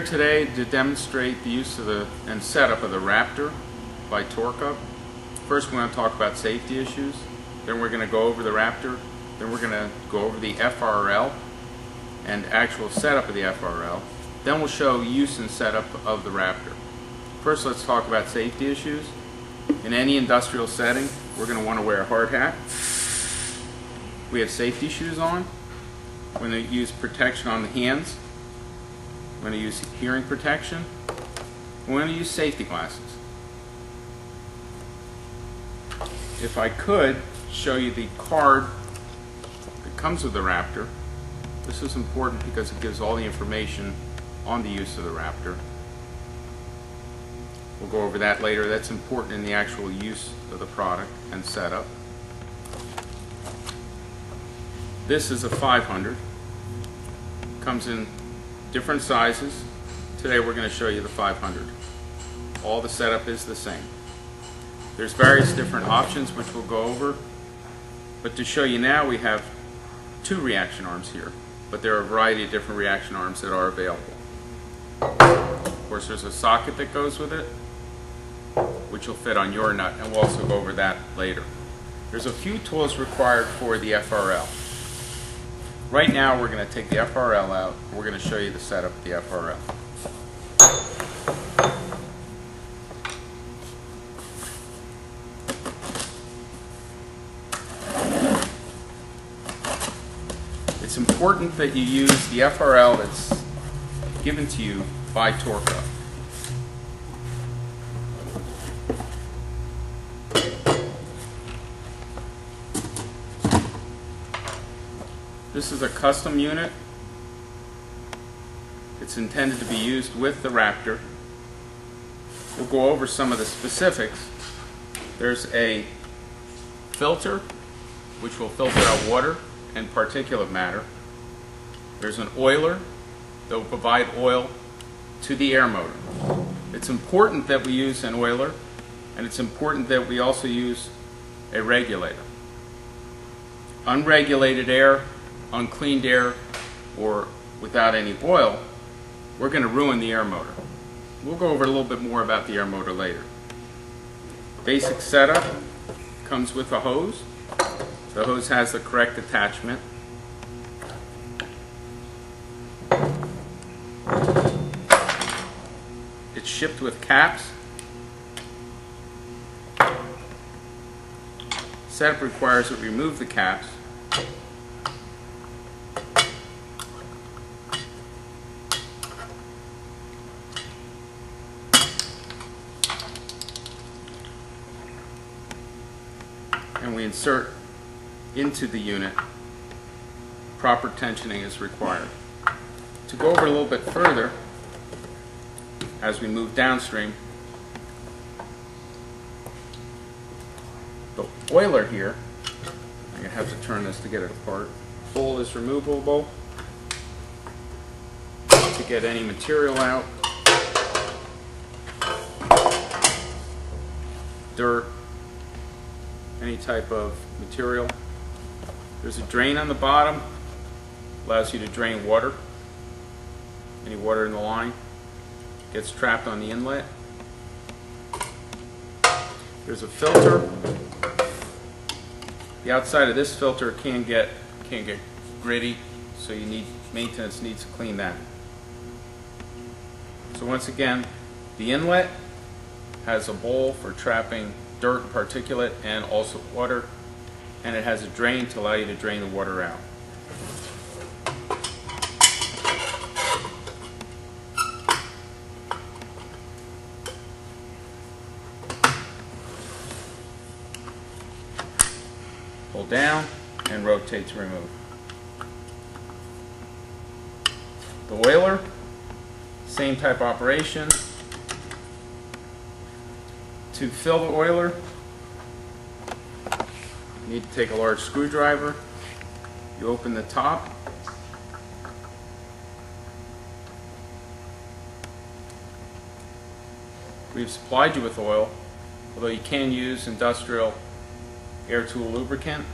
here today to demonstrate the use of and setup of the Raptor by Torc-Up. First we're going to talk about safety issues, then we're going to go over the Raptor, then we're going to go over the FRL and actual setup of the FRL, then we'll show use and setup of the Raptor. First let's talk about safety issues. In any industrial setting we're going to want to wear a hard hat. We have safety shoes on. We're going to use protection on the hands. We're going to use hearing protection. We're going to use safety glasses. If I could show you the card that comes with the Raptor. This is important because it gives all the information on the use of the Raptor. We'll go over that later. That's important in the actual use of the product and setup. This is a 500. Comes in different sizes. Today we're going to show you the 500. All the setup is the same. There's various different options which we'll go over, but to show you now we have two reaction arms here, but there are a variety of different reaction arms that are available. Of course there's a socket that goes with it which will fit on your nut, and we'll also go over that later. There's a few tools required for the FRL. Right now we're going to take the FRL out and we're going to show you the setup of the FRL. It's important that you use the FRL that's given to you by Torc-Up. This is a custom unit. It's intended to be used with the Raptor. We'll go over some of the specifics. There's a filter which will filter out water and particulate matter. There's an oiler that will provide oil to the air motor. It's important that we use an oiler, and it's important that we also use a regulator. Unregulated air, uncleaned air, or without any oil, we're going to ruin the air motor. We'll go over a little bit more about the air motor later. Basic setup comes with a hose. The hose has the correct attachment. It's shipped with caps. Setup requires that we remove the caps. And we insert into the unit. Proper tensioning is required. To go over a little bit further, as we move downstream, the oiler here, I'm going to have to turn this to get it apart. Bowl is removable to get any material out. Dirt, any type of material. There's a drain on the bottom, allows you to drain water. Any water in the line gets trapped on the inlet. There's a filter. The outside of this filter can get gritty, so maintenance needs to clean that. So once again, the inlet has a bowl for trapping dirt, particulate, and also water, and it has a drain to allow you to drain the water out. Pull down and rotate to remove. The oiler, same type of operation. To fill the oiler, you need to take a large screwdriver. You open the top. We've supplied you with oil, although you can use industrial air tool lubricant.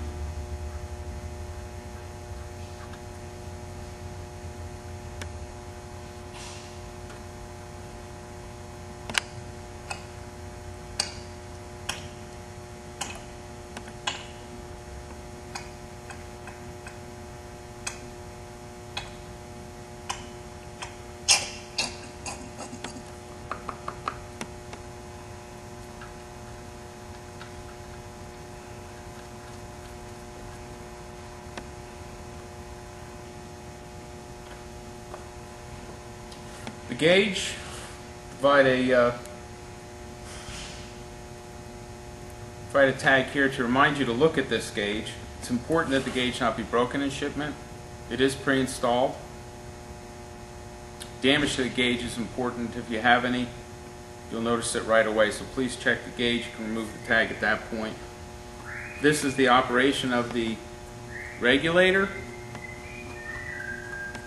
gauge, provide a tag here to remind you to look at this gauge. It's important that the gauge not be broken in shipment. It is pre-installed. Damage to the gauge is important. If you have any, you'll notice it right away, so please check the gauge. You can remove the tag at that point. This is the operation of the regulator.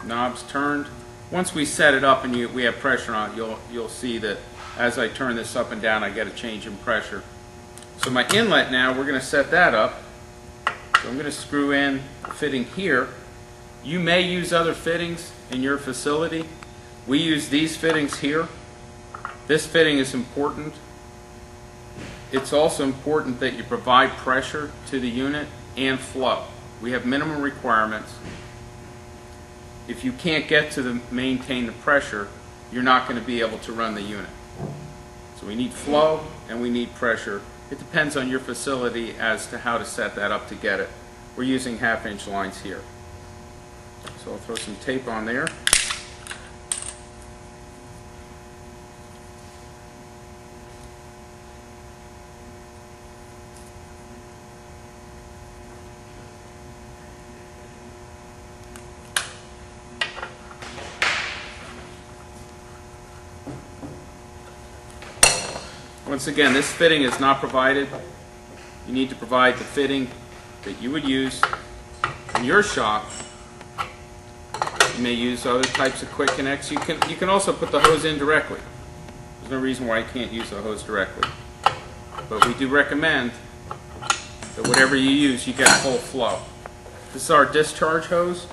Knobs turned. Once we set it up and we have pressure on it, you'll see that as I turn this up and down, I get a change in pressure. So my inlet now, we're going to set that up. So I'm going to screw in the fitting here. You may use other fittings in your facility. We use these fittings here. This fitting is important. It's also important that you provide pressure to the unit and flow. We have minimum requirements. If you can't get to maintain the pressure, you're not going to be able to run the unit. So we need flow and we need pressure. It depends on your facility as to how to set that up to get it. We're using 1/2-inch lines here. So I'll throw some tape on there. Once again, this fitting is not provided. You need to provide the fitting that you would use in your shop. You may use other types of quick connects. You can also put the hose in directly. There's no reason why you can't use the hose directly. But we do recommend that whatever you use, you get full flow. This is our discharge hose.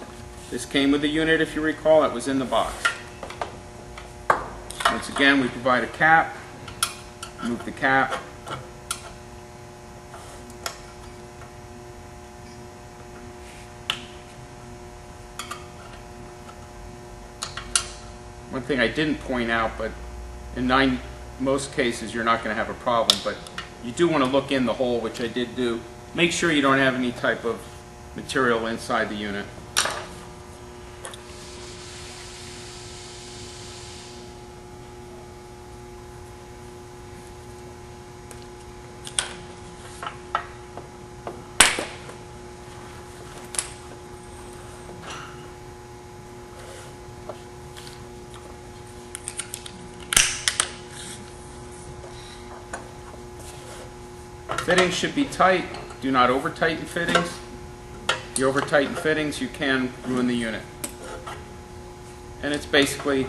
This came with the unit, if you recall. It was in the box. Once again, we provide a cap. Move the cap. One thing I didn't point out, but in most cases you're not going to have a problem, but you do want to look in the hole, which I did do. Make sure you don't have any type of material inside the unit. Fittings should be tight. Do not over tighten fittings. If you over tighten fittings, you can ruin the unit. And it's basically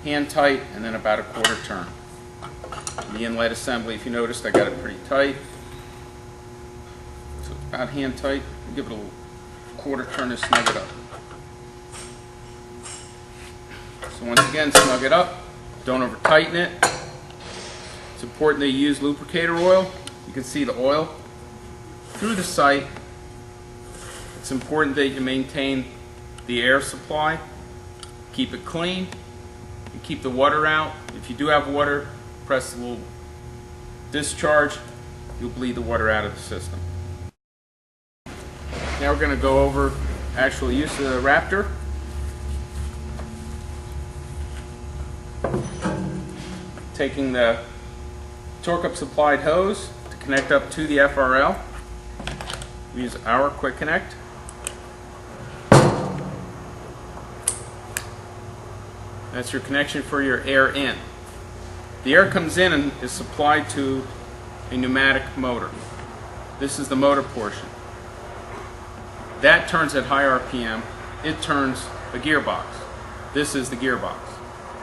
hand tight and then about a 1/4 turn. The inlet assembly, if you noticed, I got it pretty tight. So it's about hand tight. Give it a 1/4 turn to snug it up. So once again, snug it up. Don't over tighten it. It's important that you use lubricator oil. You can see the oil through the sight. It's important that you maintain the air supply. Keep it clean. And keep the water out. If you do have water, press the little discharge. You'll bleed the water out of the system. Now we're going to go over actual use of the Raptor. Taking the Torc-Up supplied hose to connect up to the FRL. We use our quick connect. That's your connection for your air in. The air comes in and is supplied to a pneumatic motor. This is the motor portion. That turns at high RPM. It turns a gearbox. This is the gearbox.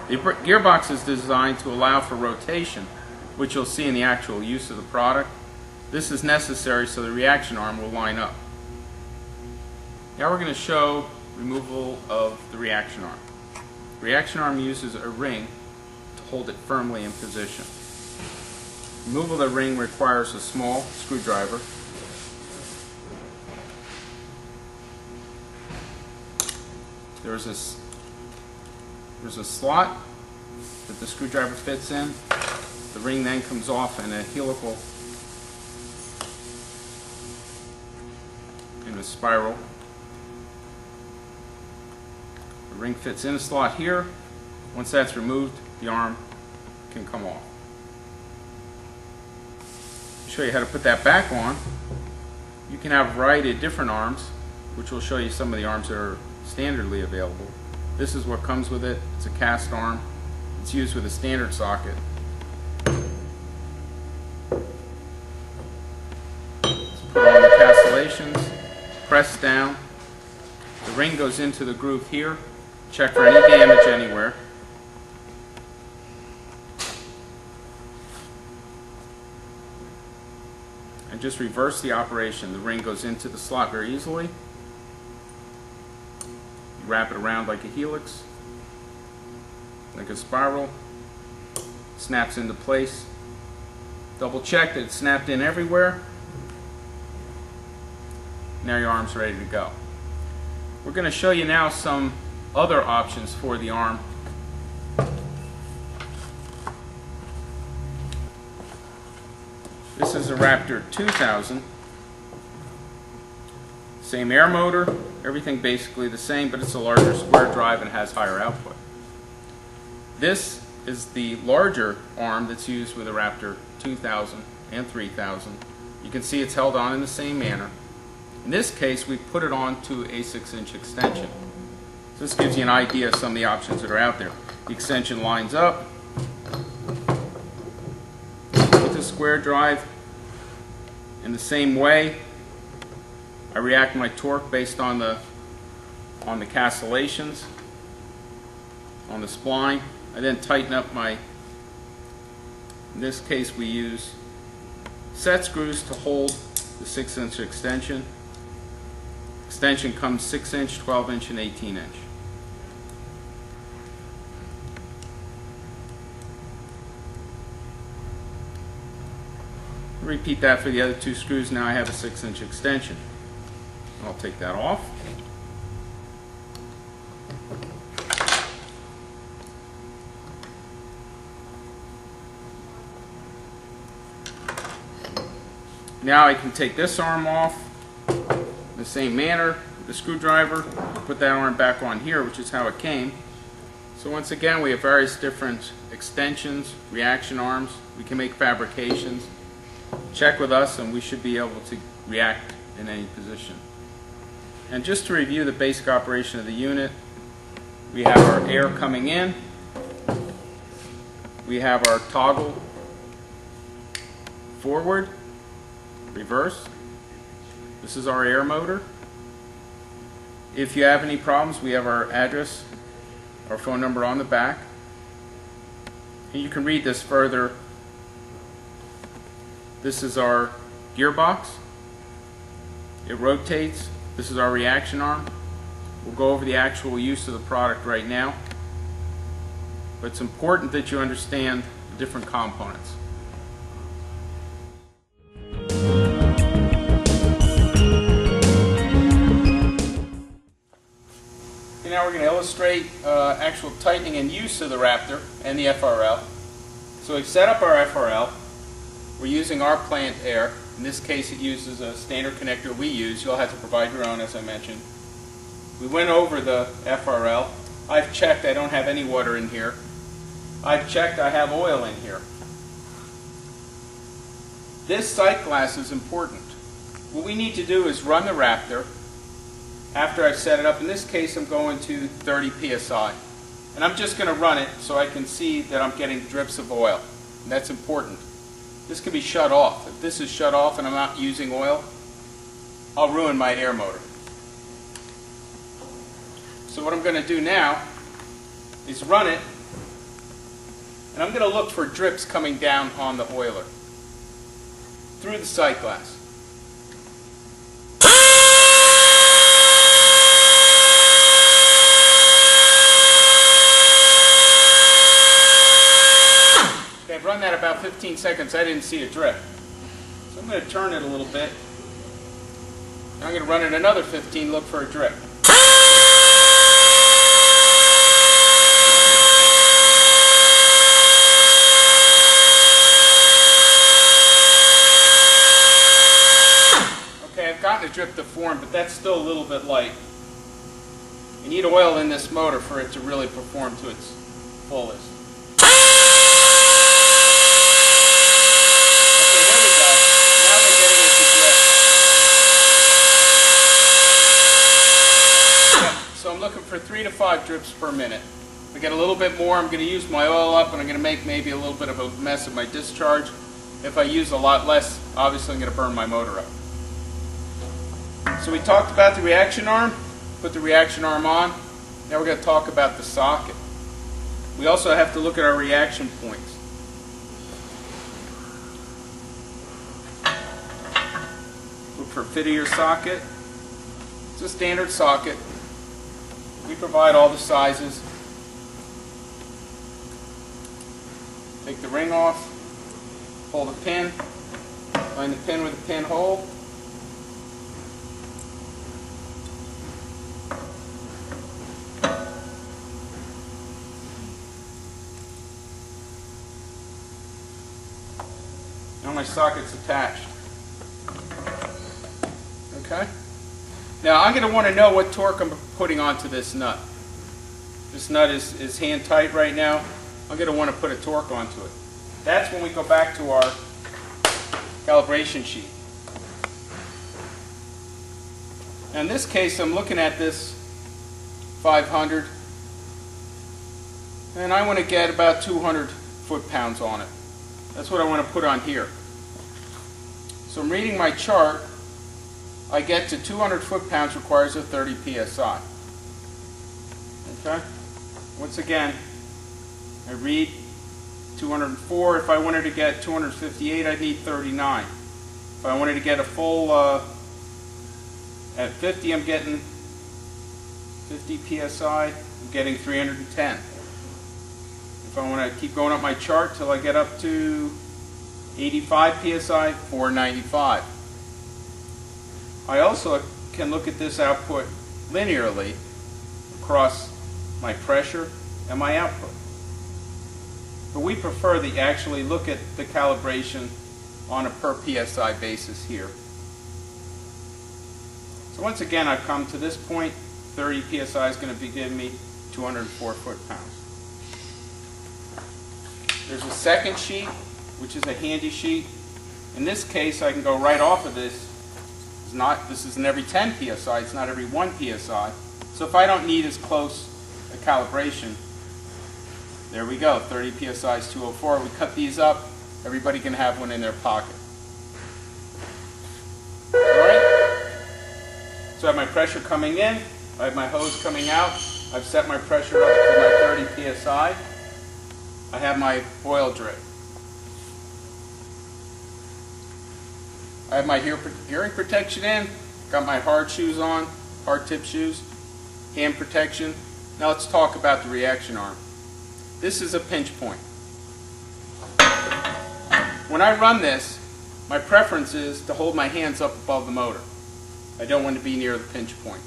The gearbox is designed to allow for rotation, which you'll see in the actual use of the product. This is necessary so the reaction arm will line up. Now we're going to show removal of the reaction arm. The reaction arm uses a ring to hold it firmly in position. Removal of the ring requires a small screwdriver. There's a slot that the screwdriver fits in. The ring then comes off in a helical, in a spiral. The ring fits in a slot here. Once that's removed, the arm can come off. I'll show you how to put that back on. You can have a variety of different arms, which will show you some of the arms that are standardly available. This is what comes with it. It's a cast arm. It's used with a standard socket. Let's put on the castellations, press down. The ring goes into the groove here. Check for any damage anywhere. And just reverse the operation. The ring goes into the slot very easily. You wrap it around like a helix, like a spiral. Snaps into place. Double check that it's snapped in everywhere. Now your arm's ready to go. We're going to show you now some other options for the arm. This is a Raptor 2000. Same air motor, everything basically the same, but it's a larger square drive and has higher output. This is the larger arm that's used with a Raptor 2000 and 3000. You can see it's held on in the same manner. In this case, we put it on to a 6-inch extension. So this gives you an idea of some of the options that are out there. The extension lines up with the square drive. In the same way, I react my torque based on the castellations on the spline. I then tighten up my, in this case we use set screws to hold the 6-inch extension. Extension comes 6-inch, 12-inch, and 18-inch. Repeat that for the other two screws. Now I have a 6-inch extension. I'll take that off. Now I can take this arm off in the same manner with the screwdriver, put that arm back on here, which is how it came. So once again, we have various different extensions, reaction arms. We can make fabrications. Check with us and we should be able to react in any position. And just to review the basic operation of the unit, we have our air coming in, we have our toggle forward, reverse. This is our air motor. If you have any problems, we have our address, our phone number on the back. And you can read this further. This is our gearbox. It rotates. This is our reaction arm. We'll go over the actual use of the product right now. But it's important that you understand the different components. Now we're going to illustrate actual tightening and use of the Raptor and the FRL. So we've set up our FRL. We're using our plant air. In this case it uses a standard connector we use. You'll have to provide your own, as I mentioned. We went over the FRL. I've checked, I don't have any water in here. I've checked, I have oil in here. This sight glass is important. What we need to do is run the Raptor after I've set it up. In this case I'm going to 30 psi. And I'm just going to run it so I can see that I'm getting drips of oil. And that's important. This can be shut off. If this is shut off and I'm not using oil, I'll ruin my air motor. So what I'm going to do now is run it, and I'm going to look for drips coming down on the oiler through the sight glass. I've run that about 15 seconds. I didn't see a drip. So I'm going to turn it a little bit. I'm going to run it another 15, look for a drip. Okay, I've gotten a drip to form, but that's still a little bit light. You need oil in this motor for it to really perform to its fullest. Okay, there we go. Now we're getting it to drip. Yep, so I'm looking for 3 to 5 drips per minute. If I get a little bit more, I'm going to use my oil up and I'm going to make maybe a little bit of a mess of my discharge. If I use a lot less, obviously I'm going to burn my motor up. So we talked about the reaction arm, put the reaction arm on. Now we're going to talk about the socket. We also have to look at our reaction points. Look for fit of your socket. It's a standard socket. We provide all the sizes. Take the ring off, pull the pin, find the pin with the pinhole. Now my socket's attached. Okay? Now I'm going to want to know what torque I'm putting onto this nut. This nut is hand tight right now. I'm going to want to put a torque onto it. That's when we go back to our calibration sheet. Now in this case I'm looking at this 500 and I want to get about 200 foot-pounds on it. That's what I want to put on here. So I'm reading my chart. I get to 200 foot-pounds requires a 30 psi. Okay? Once again, I read 204. If I wanted to get 258, I'd need 39. If I wanted to get a full, at 50, I'm getting 50 psi. I'm getting 310. If I want to keep going up my chart till I get up to 85 psi, 495. I also can look at this output linearly across my pressure and my output. But we prefer that you actually look at the calibration on a per psi basis here. So once again, I've come to this point. 30 psi is going to be giving me 204 foot-pounds. There's a second sheet, which is a handy sheet. In this case, I can go right off of this. This isn't every 10 psi, it's not every 1 psi. So if I don't need as close a calibration, there we go, 30 psi is 204. We cut these up, everybody can have one in their pocket. Alright? So I have my pressure coming in, I have my hose coming out, I've set my pressure up to my 30 psi. I have my oil drip. I have my hearing protection in, got my hard shoes on, hard tip shoes, hand protection. Now let's talk about the reaction arm. This is a pinch point. When I run this, my preference is to hold my hands up above the motor. I don't want to be near the pinch point.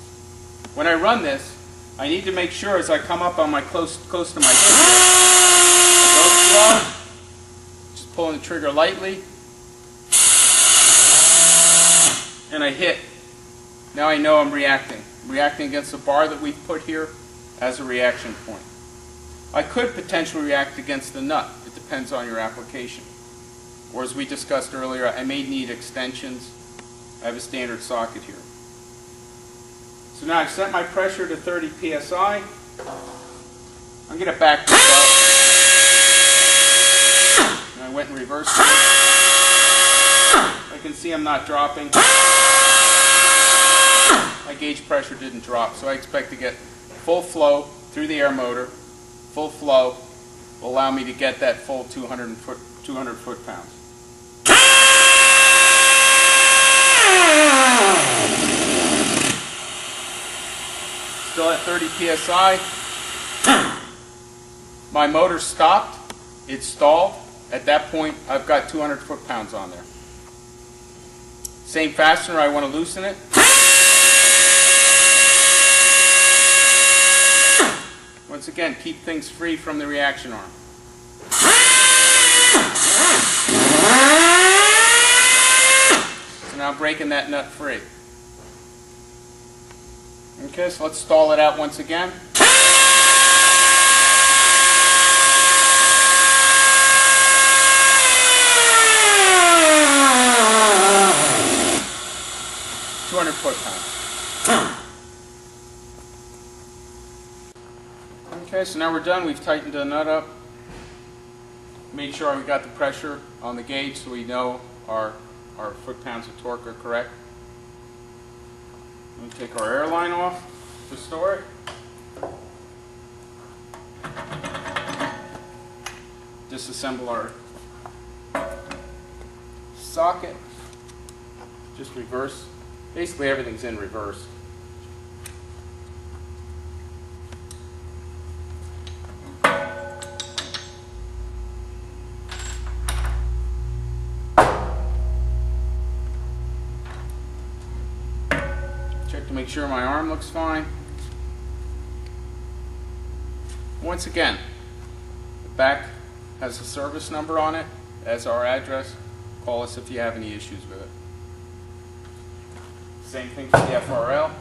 When I run this, I need to make sure as I come up on my close to my hip, I go slow, just pulling the trigger lightly, and I hit. Now I know I'm reacting. I'm reacting against the bar that we've put here as a reaction point. I could potentially react against the nut. It depends on your application. Or as we discussed earlier, I may need extensions. I have a standard socket here. So now I've set my pressure to 30 psi. I'm going to back this up. And I went in reverse. I can see I'm not dropping. My gauge pressure didn't drop, so I expect to get full flow through the air motor. Full flow will allow me to get that full 200 foot-pounds. Still at 30 psi. My motor stopped. It stalled. At that point, I've got 200 foot-pounds on there. Same fastener, I want to loosen it. Once again, keep things free from the reaction arm. So now I'm breaking that nut free. Okay, so let's stall it out once again. foot-pounds. Okay, so now we're done. We've tightened the nut up. Made sure we got the pressure on the gauge so we know our foot-pounds of torque are correct. Let me take our air line off to store it. Disassemble our socket. Just reverse. Basically everything's in reverse. Check to make sure my arm looks fine. Once again, the back has a service number on it, as our address. Call us if you have any issues with it. Same thing for the FRL.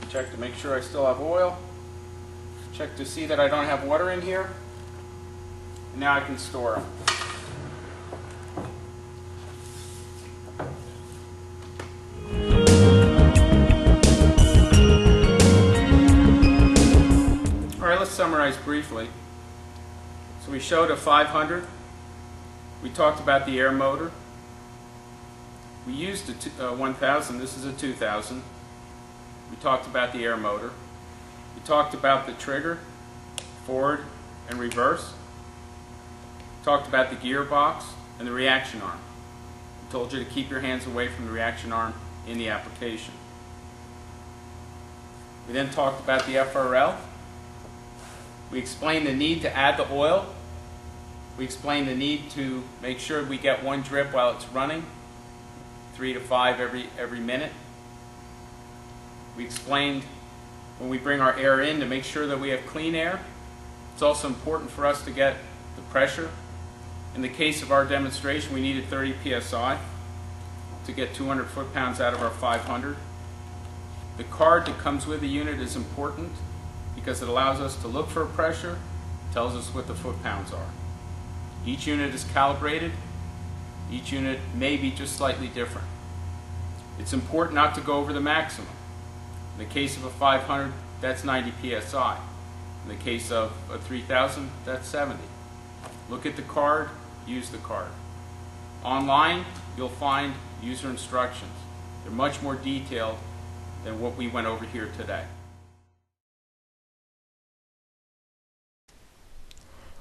Check to make sure I still have oil. Check to see that I don't have water in here. And now I can store them. Alright, let's summarize briefly. So we showed a 500. We talked about the air motor. We used a 1000. This is a 2000. We talked about the air motor. We talked about the trigger, forward and reverse. We talked about the gearbox and the reaction arm. We told you to keep your hands away from the reaction arm in the application. We then talked about the FRL. We explained the need to add the oil. We explained the need to make sure we get one drip while it's running, 3 to 5 every minute. We explained when we bring our air in to make sure that we have clean air. It's also important for us to get the pressure. In the case of our demonstration, we needed 30 psi to get 200 foot-pounds out of our 500. The card that comes with the unit is important because it allows us to look for pressure, tells us what the foot-pounds are. Each unit is calibrated. Each unit may be just slightly different. It's important not to go over the maximum. In the case of a 500, that's 90 psi. In the case of a 3000, that's 70. Look at the card, use the card. Online, you'll find user instructions. They're much more detailed than what we went over here today.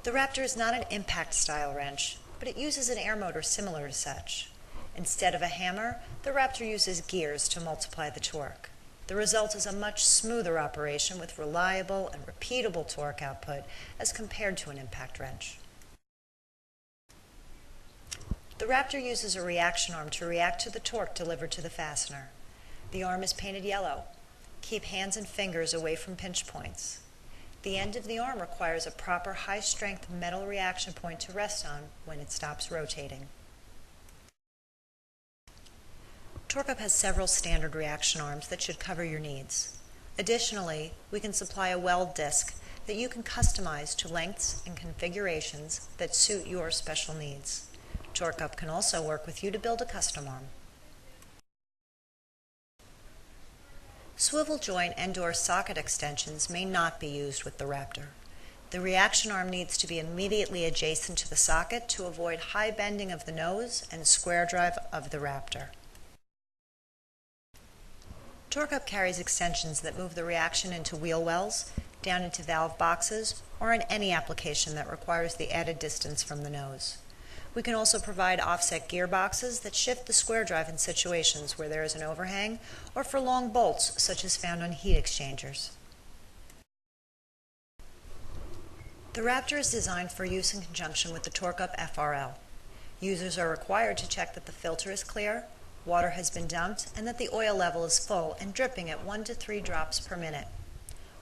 The Raptor is not an impact style wrench, but it uses an air motor similar to such. Instead of a hammer, the Raptor uses gears to multiply the torque. The result is a much smoother operation with reliable and repeatable torque output as compared to an impact wrench. The Raptor uses a reaction arm to react to the torque delivered to the fastener. The arm is painted yellow. Keep hands and fingers away from pinch points. The end of the arm requires a proper high-strength metal reaction point to rest on when it stops rotating. Torc-Up has several standard reaction arms that should cover your needs. Additionally, we can supply a weld disc that you can customize to lengths and configurations that suit your special needs. Torc-Up can also work with you to build a custom arm. Swivel joint and/or socket extensions may not be used with the Raptor. The reaction arm needs to be immediately adjacent to the socket to avoid high bending of the nose and square drive of the Raptor. Torc-Up carries extensions that move the reaction into wheel wells, down into valve boxes, or in any application that requires the added distance from the nose. We can also provide offset gearboxes that shift the square drive in situations where there is an overhang or for long bolts such as found on heat exchangers. The Raptor is designed for use in conjunction with the Torc-Up FRL. Users are required to check that the filter is clear, water has been dumped, and that the oil level is full and dripping at 1 to 3 drops per minute.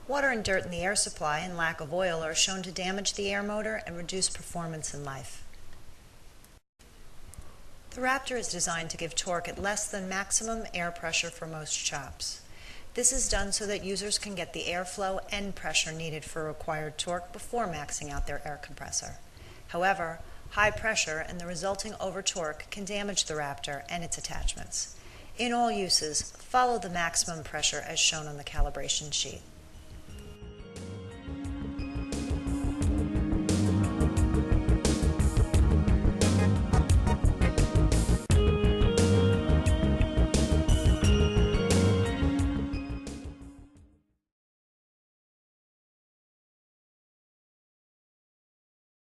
Water and dirt in the air supply and lack of oil are shown to damage the air motor and reduce performance in life. The Raptor is designed to give torque at less than maximum air pressure for most shops. This is done so that users can get the airflow and pressure needed for required torque before maxing out their air compressor. However, high pressure and the resulting over-torque can damage the Raptor and its attachments. In all uses, follow the maximum pressure as shown on the calibration sheet.